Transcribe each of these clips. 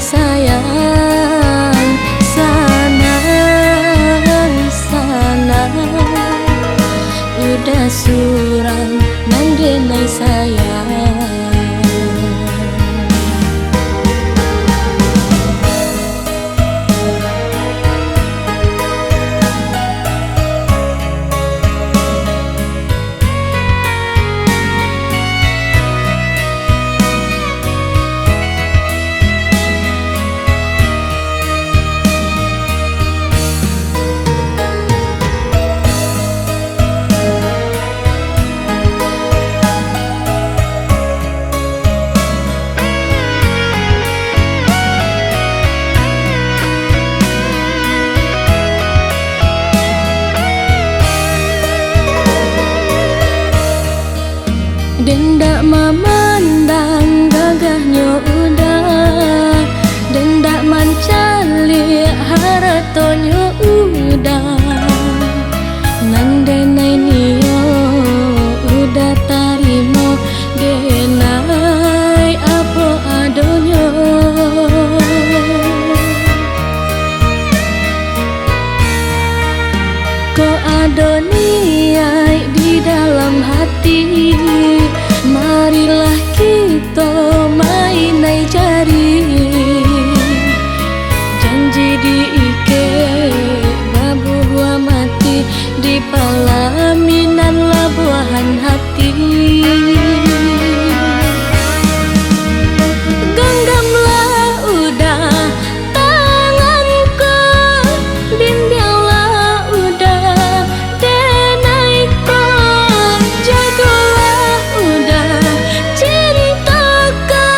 sayang, sana sana udah surang nandenai sayang. Dendak memandang gagahnya udah, dendak mencari haratonyo udah, nandenai niyo udah tarimo denai apa adonyo. Ko adoniai di dalam hati, marilah kita mainai jari, janji diike babuah mati di palaminan labuhan hati. Genggamlah udah tanganku, bimbinglah udah denaiku, jagalah udah cintaku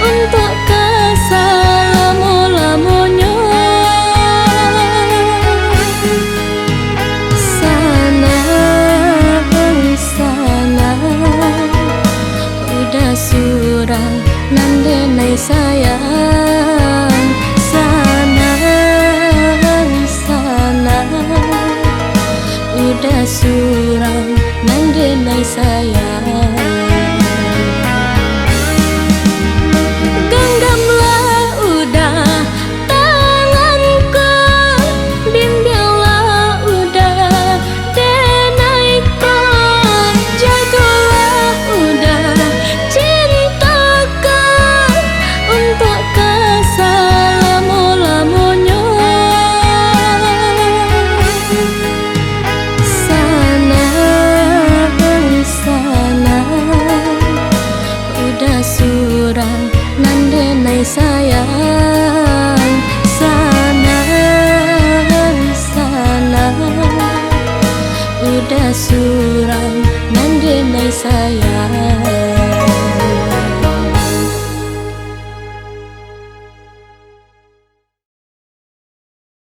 untuk keselama-lamanya. Sana sana udah surang nandenai sayang, sana sana udah surang nandenai sayang. Genggamlah udah tanganku, bimbinglah udah denaiku, jagalah udah cintaku untuk keselama-lamanya. Sana sana udah surang nandenai sayang, sana sana udah surang nandenai sayang.